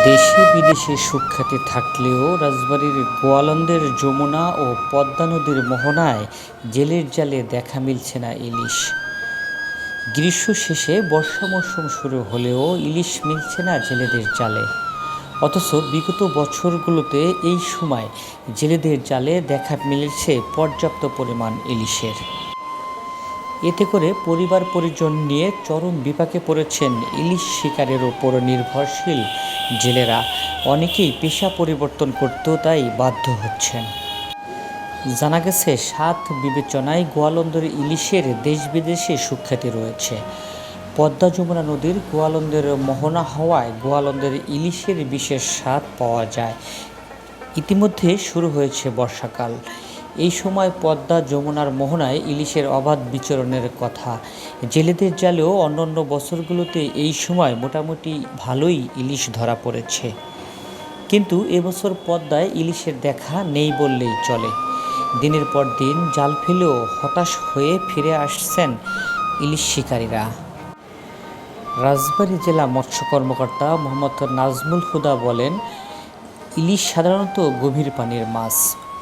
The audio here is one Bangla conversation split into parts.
দেশে বিদেশে সুখ্যাতি থাকলেও রাজবাড়ীর গোয়ালন্দের যমুনা ও পদ্মা নদীর মোহনায় জেলের জালে দেখা মিলছে না ইলিশ। গ্রীষ্ম শেষে বর্ষা মৌসুম শুরু হলেও ইলিশ মিলছে না জেলেদের জালে। অথচ বিগত বছরগুলোতে এই সময় জেলেদের জালে দেখা মিলেছে পর্যাপ্ত পরিমাণ ইলিশের। এতে করে পরিবার পরিজন নিয়ে চরম বিপাকে পড়েছেন ইলিশ শিকারের ওপর নির্ভরশীল জেলেরা। অনেকেই পেশা পরিবর্তন করতেও তাই বাধ্য হচ্ছেন। জানা গেছে, স্বাদ বিবেচনায় গোয়ালন্দের ইলিশের দেশ বিদেশে সুখ্যাতি রয়েছে। পদ্মা যমুনা নদীর গোয়ালন্দের মোহনা হওয়ায় গোয়ালন্দের ইলিশের বিশেষ স্বাদ পাওয়া যায়। ইতিমধ্যে শুরু হয়েছে বর্ষাকাল। এই সময় পদ্মা যমুনার মোহনায় ইলিশের অবাধ বিচরণের কথা। জেলেদের জালেও অন্যান্য বছরগুলোতে এই সময় মোটামুটি ভালোই ইলিশ ধরা পড়েছে, কিন্তু এবছর পদ্মায় ইলিশের দেখা নেই বললেই চলে। দিনের পর দিন জাল ফেলেও হতাশ হয়ে ফিরে আসছেন ইলিশ শিকারীরা। রাজবাড়ী জেলা মৎস্য কর্মকর্তা মোহাম্মদ নাজমুল হুদা বলেন, ইলিশ সাধারণত গভীর পানির মাছ।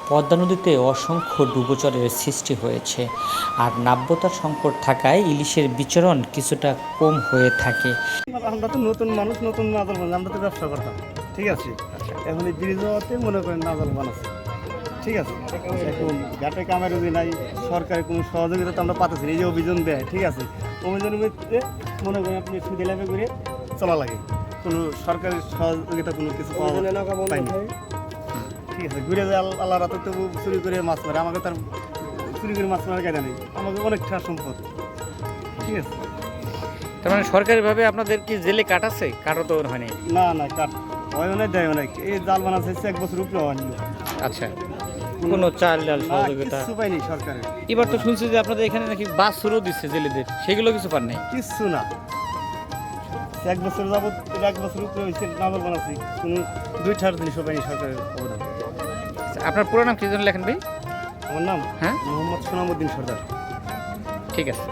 পদ্মা নদীতে অসংখ্য ডুবোচরের সৃষ্টি হয়েছে, আর নাব্যতার সংকট থাকায় ইলিশের বিচরণ কিছুটা কম হয়ে থাকে। আমরা তো নতুন মানুষ, নতুন নাজল বানাই, আমরা তো ব্যবসা করতাম, ঠিক আছে। এখন এই ব্রিজ হওয়াতে মনে করেন নাজল বানাচ্ছে, ঠিক আছে। এখন ঘাটে কামের যদি নাই, সরকারের কোনো সহযোগিতা তো আমরা পাচ্ছি না। এই যে অভিযান দেয়, ঠিক আছে, অভিযানের মধ্যে মনে করেন আপনি সুদে লাভে করে চলা লাগে, কোনো সরকারের সহযোগিতা কোনো কিছু পাইনি, ঠিক আছে। ঘুরে যায় আল্লাহ রাতে তবু চুরি করে মাছ মারে, আমাকে তার চুরি করে মাছ মারার কায়দা নেই, আমাকে অনেকটা সম্পদ, ঠিক আছে। তার মানে সরকারিভাবে আপনাদের কি জেলে কাটাছে? কাটা তো হয়নি। না না, কাট হয় অনেক দেয় অনেক। এই জাল বানাচ্ছে 1 বছর উপরে হয়নি। আচ্ছা, কোনো চাল ডাল সহযোগিতা কিছু পাইনি সরকারের। এবার তো শুনছি যে আপনাদের এখানে নাকি বাস শুরু দিচ্ছে জেলেদের, সেগুলো কিছু পান নাই? কিচ্ছু না, 1 বছর যাবত, 1 বছর উপরে হয়েছে নাজল বানাচ্ছি, কোনো 2-4 জিনিসও পাইনি সরকারের অবদান। আপনার পুরো নাম কি যেন লেখেন ভাই? আমার নাম হ্যাঁ, মোহাম্মদ সোনামুদ্দিন সর্দার। ঠিক আছে।